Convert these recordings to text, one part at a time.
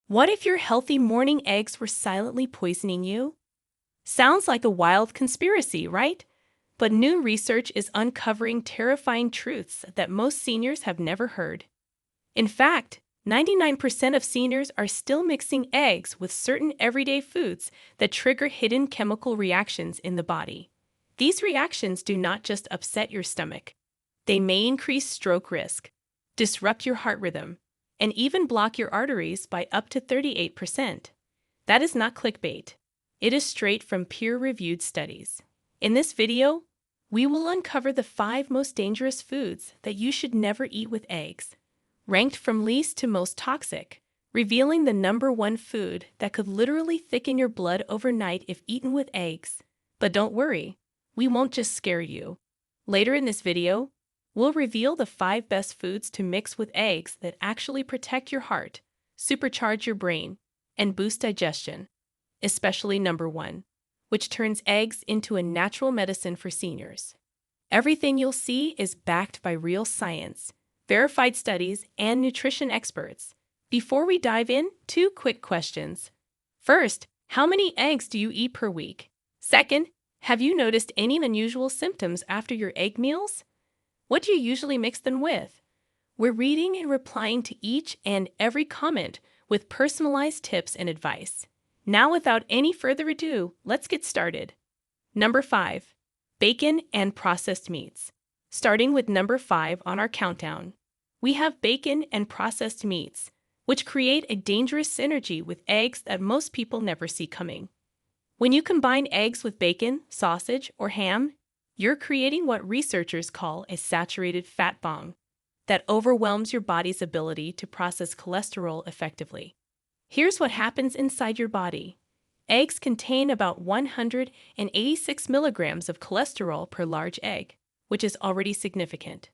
What if your healthy morning eggs were silently poisoning you? Sounds like a wild conspiracy, right? But new research is uncovering terrifying truths that most seniors have never heard. In fact, 99% of seniors are still mixing eggs with certain everyday foods that trigger hidden chemical reactions in the body. These reactions do not just upset your stomach. They may increase stroke risk, disrupt your heart rhythm, and even block your arteries by up to 38%. That is not clickbait. It is straight from peer-reviewed studies. In this video, we will uncover the 5 most dangerous foods that you should never eat with eggs, ranked from least to most toxic, revealing the #1 food that could literally thicken your blood overnight if eaten with eggs. But don't worry, we won't just scare you. Later in this video, we'll reveal the 5 best foods to mix with eggs that actually protect your heart, supercharge your brain, and boost digestion, especially #1, which turns eggs into a natural medicine for seniors. Everything you'll see is backed by real science, verified studies, and nutrition experts. Before we dive in, 2 quick questions. First, how many eggs do you eat per week? Second, have you noticed any unusual symptoms after your egg meals? What do you usually mix them with? We're reading and replying to each and every comment with personalized tips and advice. Now, without any further ado, let's get started. #5. Bacon and processed meats. Starting with #5 on our countdown, we have bacon and processed meats, which create a dangerous synergy with eggs that most people never see coming. When you combine eggs with bacon, sausage, or ham, you're creating what researchers call a saturated fat bomb that overwhelms your body's ability to process cholesterol effectively. Here's what happens inside your body. Eggs contain about 186 milligrams of cholesterol per large egg, which is already significant.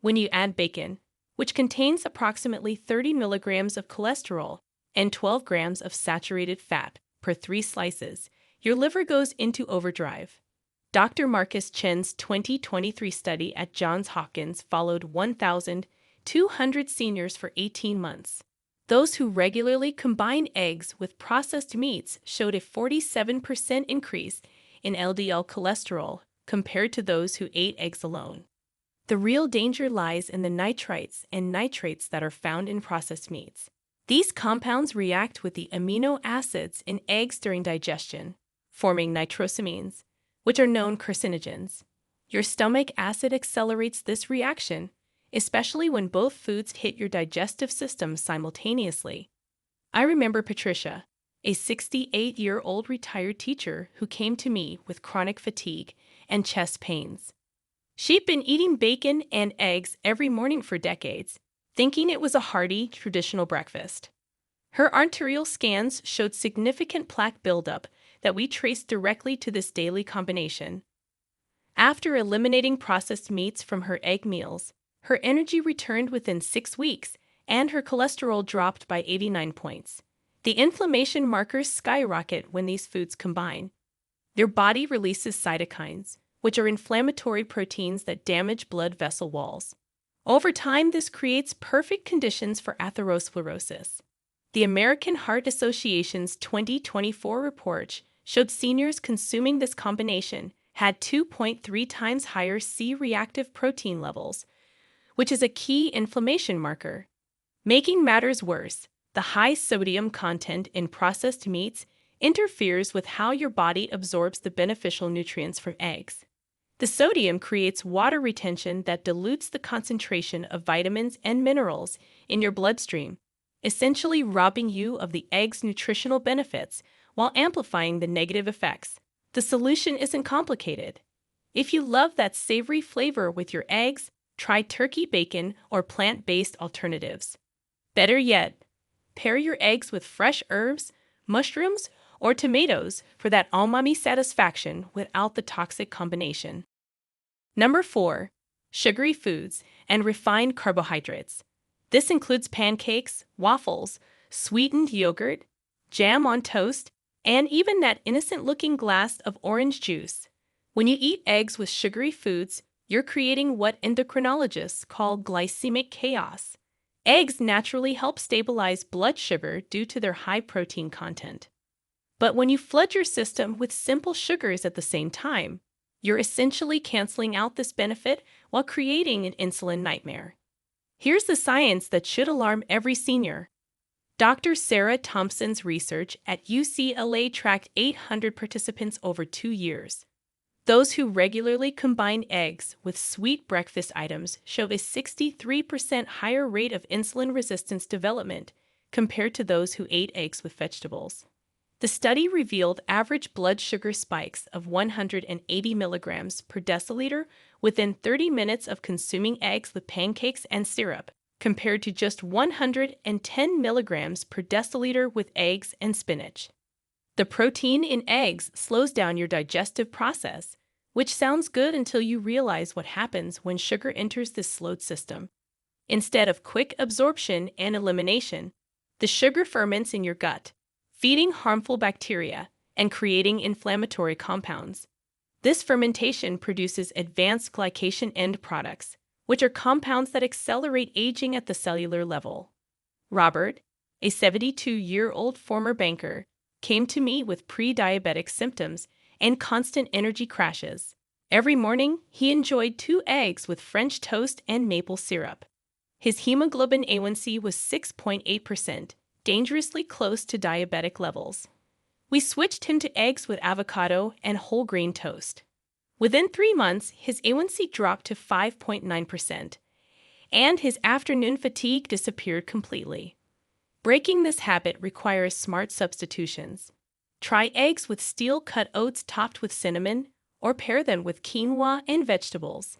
When you add bacon, which contains approximately 30 milligrams of cholesterol and 12 grams of saturated fat per 3 slices, your liver goes into overdrive. Dr. Marcus Chen's 2023 study at Johns Hopkins followed 1,200 seniors for 18 months. Those who regularly combined eggs with processed meats showed a 47% increase in LDL cholesterol compared to those who ate eggs alone. The real danger lies in the nitrites and nitrates that are found in processed meats. These compounds react with the amino acids in eggs during digestion, forming nitrosamines, which are known carcinogens. Your stomach acid accelerates this reaction, especially when both foods hit your digestive system simultaneously. I remember Patricia, a 68-year-old retired teacher who came to me with chronic fatigue and chest pains. She'd been eating bacon and eggs every morning for decades, thinking it was a hearty, traditional breakfast. Her arterial scans showed significant plaque buildup that we traced directly to this daily combination. After eliminating processed meats from her egg meals, her energy returned within 6 weeks, and her cholesterol dropped by 89 points. The inflammation markers skyrocket when these foods combine. Your body releases cytokines, which are inflammatory proteins that damage blood vessel walls. Over time, this creates perfect conditions for atherosclerosis. The American Heart Association's 2024 report showed seniors consuming this combination had 2.3 times higher C-reactive protein levels, which is a key inflammation marker. Making matters worse, the high sodium content in processed meats interferes with how your body absorbs the beneficial nutrients from eggs. The sodium creates water retention that dilutes the concentration of vitamins and minerals in your bloodstream, essentially robbing you of the egg's nutritional benefits while amplifying the negative effects. The solution isn't complicated. If you love that savory flavor with your eggs, try turkey bacon or plant-based alternatives. Better yet, pair your eggs with fresh herbs, mushrooms, or tomatoes for that umami satisfaction without the toxic combination. #4. Sugary foods and refined carbohydrates. This includes pancakes, waffles, sweetened yogurt, jam on toast, and even that innocent-looking glass of orange juice. When you eat eggs with sugary foods, you're creating what endocrinologists call glycemic chaos. Eggs naturally help stabilize blood sugar due to their high protein content. But when you flood your system with simple sugars at the same time, you're essentially canceling out this benefit while creating an insulin nightmare. Here's the science that should alarm every senior. Dr. Sarah Thompson's research at UCLA tracked 800 participants over 2 years. Those who regularly combine eggs with sweet breakfast items showed a 63% higher rate of insulin resistance development compared to those who ate eggs with vegetables. The study revealed average blood sugar spikes of 180 milligrams per deciliter within 30 minutes of consuming eggs with pancakes and syrup, compared to just 110 milligrams per deciliter with eggs and spinach. The protein in eggs slows down your digestive process, which sounds good until you realize what happens when sugar enters this slowed system. Instead of quick absorption and elimination, the sugar ferments in your gut, feeding harmful bacteria and creating inflammatory compounds. This fermentation produces advanced glycation end products, which are compounds that accelerate aging at the cellular level. Robert, a 72-year-old former banker, came to me with pre-diabetic symptoms and constant energy crashes. Every morning, he enjoyed 2 eggs with French toast and maple syrup. His hemoglobin A1C was 6.8%, dangerously close to diabetic levels. We switched him to eggs with avocado and whole grain toast. Within 3 months, his A1C dropped to 5.9%, and his afternoon fatigue disappeared completely. Breaking this habit requires smart substitutions. Try eggs with steel-cut oats topped with cinnamon, or pair them with quinoa and vegetables.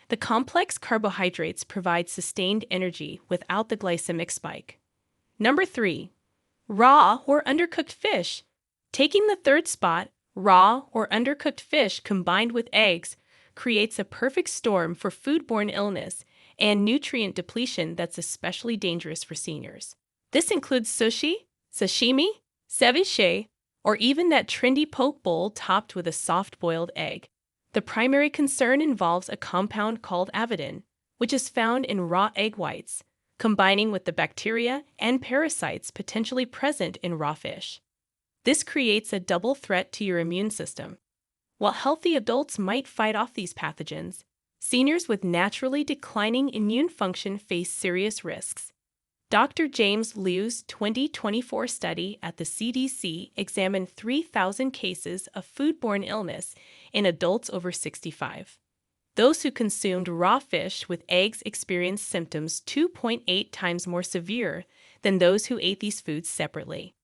The complex carbohydrates provide sustained energy without the glycemic spike. Number 3. Raw or undercooked fish. Taking the third spot, raw or undercooked fish combined with eggs creates a perfect storm for foodborne illness and nutrient depletion that's especially dangerous for seniors. This includes sushi, sashimi, ceviche, or even that trendy poke bowl topped with a soft-boiled egg. The primary concern involves a compound called avidin, which is found in raw egg whites, combining with the bacteria and parasites potentially present in raw fish. This creates a double threat to your immune system. While healthy adults might fight off these pathogens, seniors with naturally declining immune function face serious risks. Dr. James Liu's 2024 study at the CDC examined 3,000 cases of foodborne illness in adults over 65. Those who consumed raw fish with eggs experienced symptoms 2.8 times more severe than those who ate these foods separately.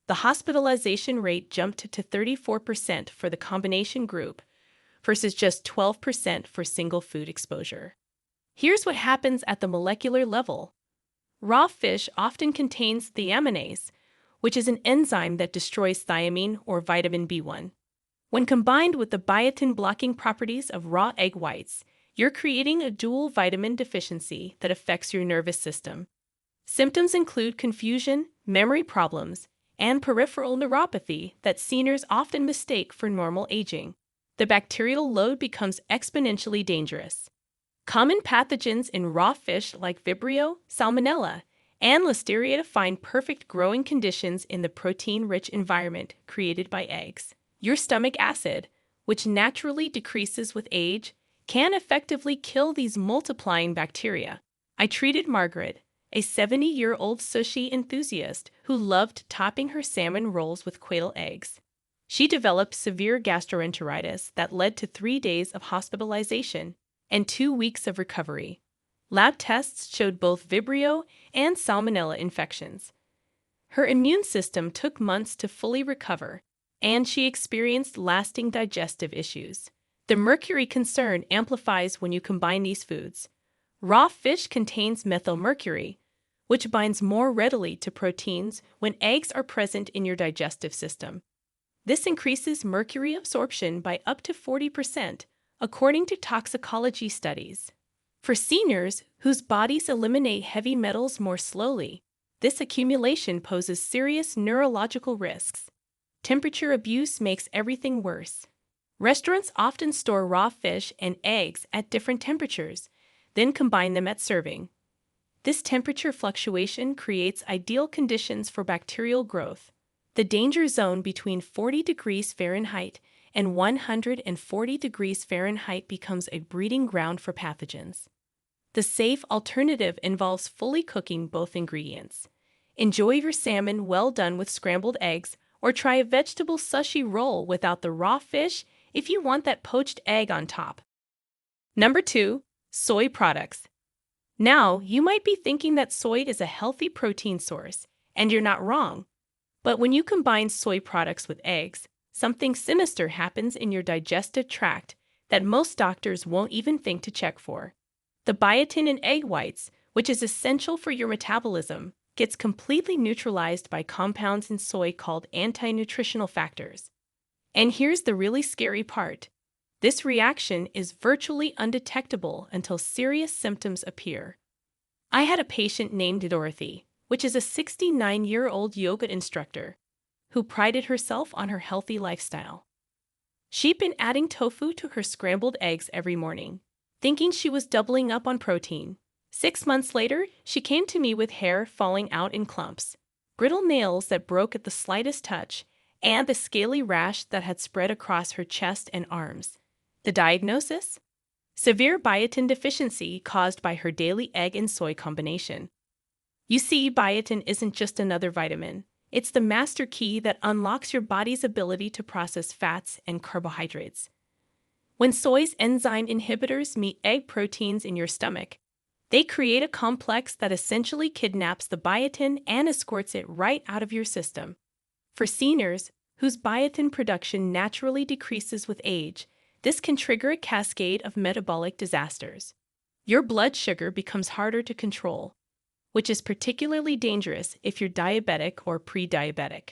The hospitalization rate jumped to 34% for the combination group versus just 12% for single food exposure. Here's what happens at the molecular level. Raw fish often contains thiaminase, which is an enzyme that destroys thiamine or vitamin B1. When combined with the biotin-blocking properties of raw egg whites, you're creating a dual vitamin deficiency that affects your nervous system. Symptoms include confusion, memory problems, and peripheral neuropathy that seniors often mistake for normal aging. The bacterial load becomes exponentially dangerous. Common pathogens in raw fish like Vibrio, Salmonella, and Listeria find perfect growing conditions in the protein-rich environment created by eggs. Your stomach acid, which naturally decreases with age, can effectively kill these multiplying bacteria. I treated Margaret, a 70-year-old sushi enthusiast who loved topping her salmon rolls with quail eggs. She developed severe gastroenteritis that led to 3 days of hospitalization and 2 weeks of recovery. Lab tests showed both Vibrio and Salmonella infections. Her immune system took months to fully recover, and she experienced lasting digestive issues. The mercury concern amplifies when you combine these foods. Raw fish contains methylmercury, which binds more readily to proteins when eggs are present in your digestive system. This increases mercury absorption by up to 40%, according to toxicology studies. For seniors whose bodies eliminate heavy metals more slowly, this accumulation poses serious neurological risks. Temperature abuse makes everything worse. Restaurants often store raw fish and eggs at different temperatures, then combine them at serving. This temperature fluctuation creates ideal conditions for bacterial growth. The danger zone between 40 degrees Fahrenheit and 140 degrees Fahrenheit becomes a breeding ground for pathogens. The safe alternative involves fully cooking both ingredients. Enjoy your salmon well done with scrambled eggs, or try a vegetable sushi roll without the raw fish if you want that poached egg on top. Number 2. Soy products. Now, you might be thinking that soy is a healthy protein source, and you're not wrong. But when you combine soy products with eggs, something sinister happens in your digestive tract that most doctors won't even think to check for. The biotin in egg whites, which is essential for your metabolism, gets completely neutralized by compounds in soy called anti-nutritional factors. And here's the really scary part. This reaction is virtually undetectable until serious symptoms appear. I had a patient named Dorothy, which is a 69-year-old yoga instructor, who prided herself on her healthy lifestyle. She'd been adding tofu to her scrambled eggs every morning, thinking she was doubling up on protein. 6 months later, she came to me with hair falling out in clumps, brittle nails that broke at the slightest touch, and a scaly rash that had spread across her chest and arms. The diagnosis? Severe biotin deficiency caused by her daily egg and soy combination. You see, biotin isn't just another vitamin. It's the master key that unlocks your body's ability to process fats and carbohydrates. When soy's enzyme inhibitors meet egg proteins in your stomach, they create a complex that essentially kidnaps the biotin and escorts it right out of your system. For seniors, whose biotin production naturally decreases with age, this can trigger a cascade of metabolic disasters. Your blood sugar becomes harder to control, which is particularly dangerous if you're diabetic or pre-diabetic.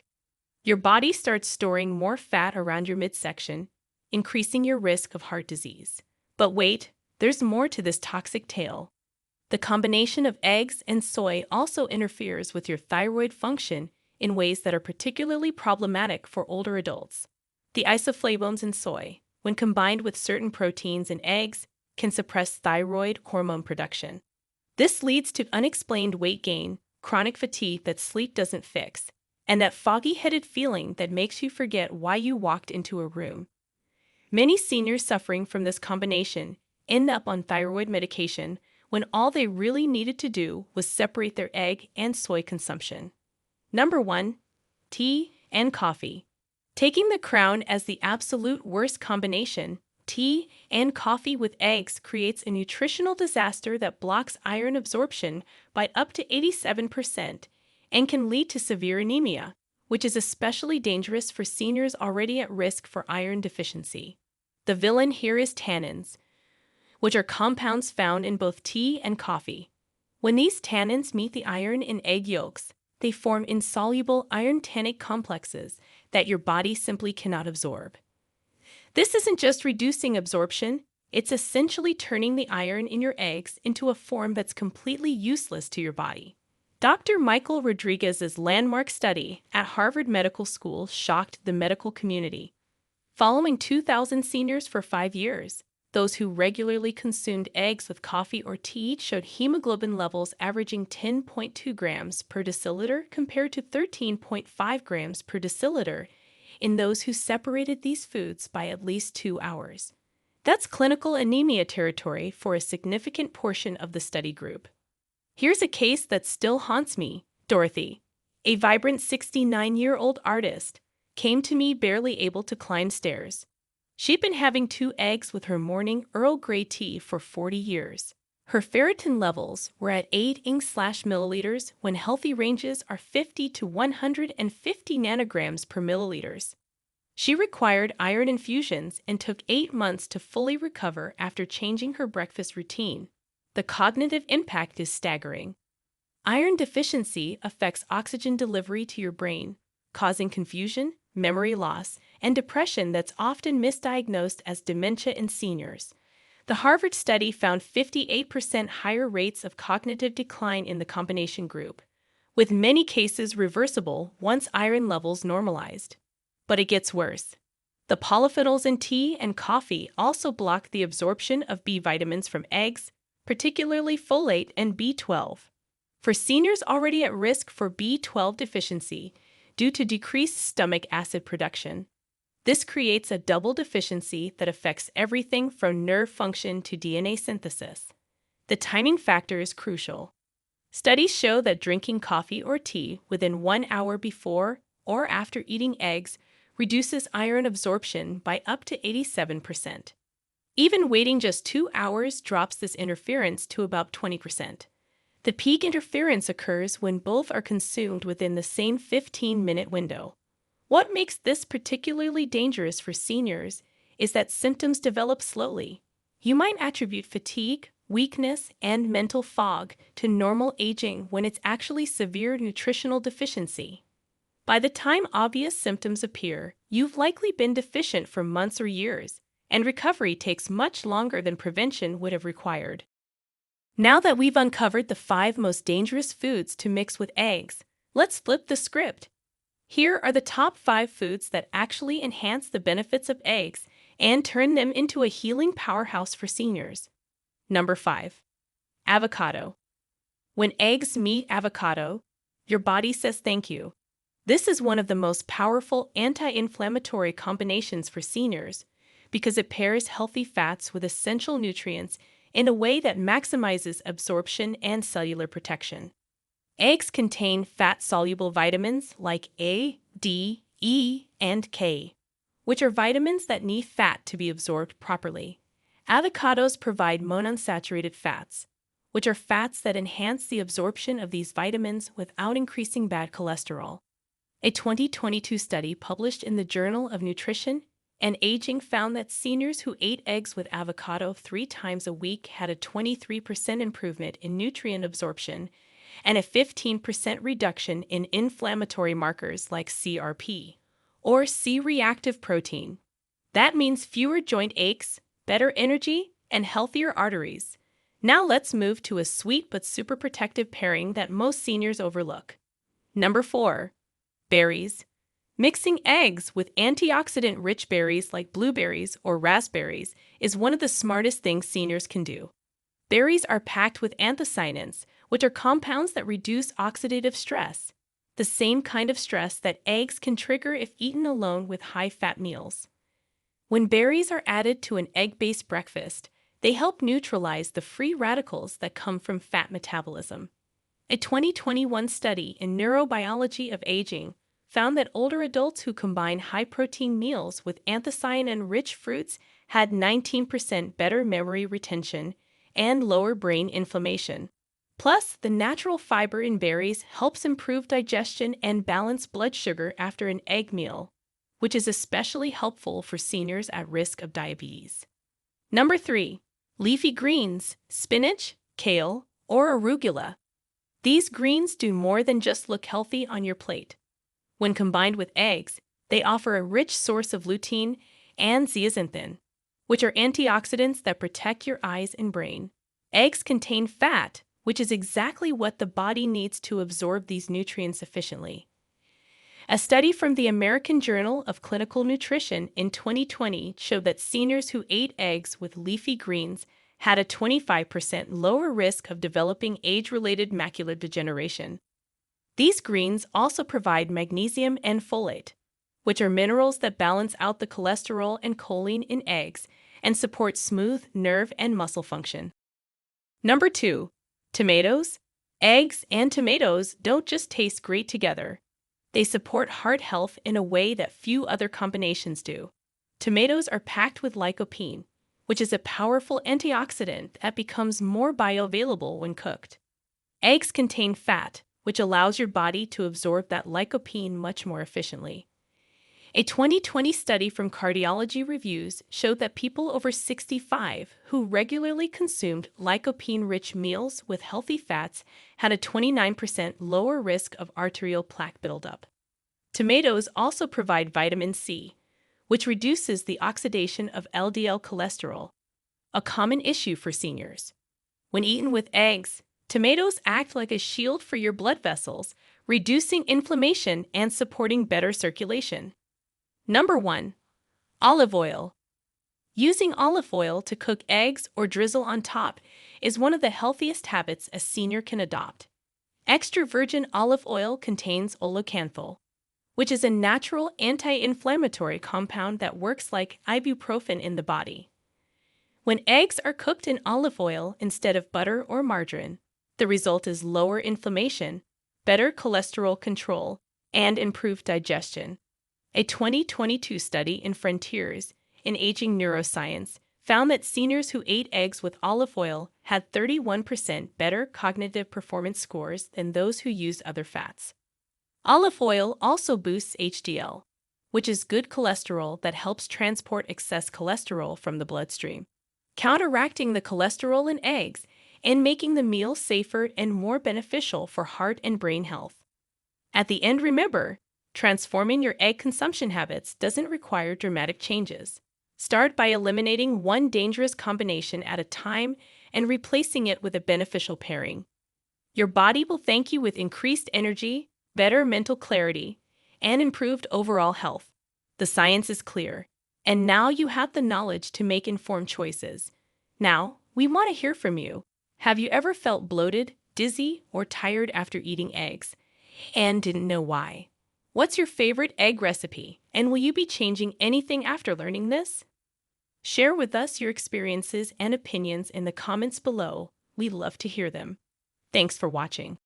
Your body starts storing more fat around your midsection, increasing your risk of heart disease. But wait, there's more to this toxic tale. The combination of eggs and soy also interferes with your thyroid function in ways that are particularly problematic for older adults. The isoflavones in soy, when combined with certain proteins in eggs, can suppress thyroid hormone production. This leads to unexplained weight gain, chronic fatigue that sleep doesn't fix, and that foggy-headed feeling that makes you forget why you walked into a room. Many seniors suffering from this combination end up on thyroid medication when all they really needed to do was separate their egg and soy consumption. Number 1. Tea and coffee. Taking the crown as the absolute worst combination, tea and coffee with eggs creates a nutritional disaster that blocks iron absorption by up to 87% and can lead to severe anemia, which is especially dangerous for seniors already at risk for iron deficiency. The villain here is tannins, which are compounds found in both tea and coffee. When these tannins meet the iron in egg yolks, they form insoluble iron tannic complexes that your body simply cannot absorb. This isn't just reducing absorption, it's essentially turning the iron in your eggs into a form that's completely useless to your body. Dr. Michael Rodriguez's landmark study at Harvard Medical School shocked the medical community. Following 2,000 seniors for 5 years, those who regularly consumed eggs with coffee or tea showed hemoglobin levels averaging 10.2 grams per deciliter compared to 13.5 grams per deciliter in those who separated these foods by at least 2 hours. That's clinical anemia territory for a significant portion of the study group. Here's a case that still haunts me. Dorothy, a vibrant 69-year-old artist, came to me barely able to climb stairs. She'd been having 2 eggs with her morning Earl Grey tea for 40 years. Her ferritin levels were at 8 Ing/milliliters when healthy ranges are 50 to 150 nanograms per milliliters. She required iron infusions and took 8 months to fully recover after changing her breakfast routine. The cognitive impact is staggering. Iron deficiency affects oxygen delivery to your brain, causing confusion, memory loss, and depression that's often misdiagnosed as dementia in seniors. The Harvard study found 58% higher rates of cognitive decline in the combination group, with many cases reversible once iron levels normalized. But it gets worse. The polyphenols in tea and coffee also block the absorption of B vitamins from eggs, particularly folate and B12. For seniors already at risk for B12 deficiency due to decreased stomach acid production, this creates a double deficiency that affects everything from nerve function to DNA synthesis. The timing factor is crucial. Studies show that drinking coffee or tea within 1 hour before or after eating eggs reduces iron absorption by up to 87%. Even waiting just 2 hours drops this interference to about 20%. The peak interference occurs when both are consumed within the same 15-minute window. What makes this particularly dangerous for seniors is that symptoms develop slowly. You might attribute fatigue, weakness, and mental fog to normal aging when it's actually severe nutritional deficiency. By the time obvious symptoms appear, you've likely been deficient for months or years, and recovery takes much longer than prevention would have required. Now that we've uncovered the 5 most dangerous foods to mix with eggs, let's flip the script. Here are the top 5 foods that actually enhance the benefits of eggs and turn them into a healing powerhouse for seniors. Number 5. Avocado. When eggs meet avocado, your body says thank you. This is one of the most powerful anti-inflammatory combinations for seniors because it pairs healthy fats with essential nutrients in a way that maximizes absorption and cellular protection. Eggs contain fat-soluble vitamins like A, D, E, and K, which are vitamins that need fat to be absorbed properly. Avocados provide monounsaturated fats, which are fats that enhance the absorption of these vitamins without increasing bad cholesterol. A 2022 study published in the Journal of Nutrition and Aging found that seniors who ate eggs with avocado 3 times a week had a 23% improvement in nutrient absorption and a 15% reduction in inflammatory markers like CRP, or C-reactive protein. That means fewer joint aches, better energy, and healthier arteries. Now let's move to a sweet but super protective pairing that most seniors overlook. Number 4. Berries. Mixing eggs with antioxidant-rich berries like blueberries or raspberries is one of the smartest things seniors can do. Berries are packed with anthocyanins, which are compounds that reduce oxidative stress, the same kind of stress that eggs can trigger if eaten alone with high-fat meals. When berries are added to an egg-based breakfast, they help neutralize the free radicals that come from fat metabolism. A 2021 study in Neurobiology of Aging found that older adults who combine high-protein meals with anthocyanin-rich fruits had 19% better memory retention and lower brain inflammation. Plus, the natural fiber in berries helps improve digestion and balance blood sugar after an egg meal, which is especially helpful for seniors at risk of diabetes. Number 3. Leafy greens, spinach, kale, or arugula. These greens do more than just look healthy on your plate. When combined with eggs, they offer a rich source of lutein and zeaxanthin, which are antioxidants that protect your eyes and brain. Eggs contain fat, which is exactly what the body needs to absorb these nutrients efficiently. A study from the American Journal of Clinical Nutrition in 2020 showed that seniors who ate eggs with leafy greens had a 25% lower risk of developing age-related macular degeneration. These greens also provide magnesium and folate, which are minerals that balance out the cholesterol and choline in eggs and support smooth nerve and muscle function. Number 2. Tomatoes. Eggs and tomatoes don't just taste great together. They support heart health in a way that few other combinations do. Tomatoes are packed with lycopene, which is a powerful antioxidant that becomes more bioavailable when cooked. Eggs contain fat, which allows your body to absorb that lycopene much more efficiently. A 2020 study from Cardiology Reviews showed that people over 65 who regularly consumed lycopene-rich meals with healthy fats had a 29% lower risk of arterial plaque buildup. Tomatoes also provide vitamin C, which reduces the oxidation of LDL cholesterol, a common issue for seniors. When eaten with eggs, tomatoes act like a shield for your blood vessels, reducing inflammation and supporting better circulation. Number 1. Olive oil. Using olive oil to cook eggs or drizzle on top is one of the healthiest habits a senior can adopt. Extra virgin olive oil contains oleocanthal, which is a natural anti-inflammatory compound that works like ibuprofen in the body. When eggs are cooked in olive oil instead of butter or margarine, the result is lower inflammation, better cholesterol control, and improved digestion. A 2022 study in Frontiers in Aging Neuroscience found that seniors who ate eggs with olive oil had 31% better cognitive performance scores than those who used other fats. Olive oil also boosts HDL, which is good cholesterol that helps transport excess cholesterol from the bloodstream, counteracting the cholesterol in eggs and making the meal safer and more beneficial for heart and brain health. At the end, remember, transforming your egg consumption habits doesn't require dramatic changes. Start by eliminating one dangerous combination at a time and replacing it with a beneficial pairing. Your body will thank you with increased energy, better mental clarity, and improved overall health. The science is clear, and now you have the knowledge to make informed choices. Now, we want to hear from you. Have you ever felt bloated, dizzy, or tired after eating eggs and didn't know why? What's your favorite egg recipe, and will you be changing anything after learning this? Share with us your experiences and opinions in the comments below. We love to hear them. Thanks for watching.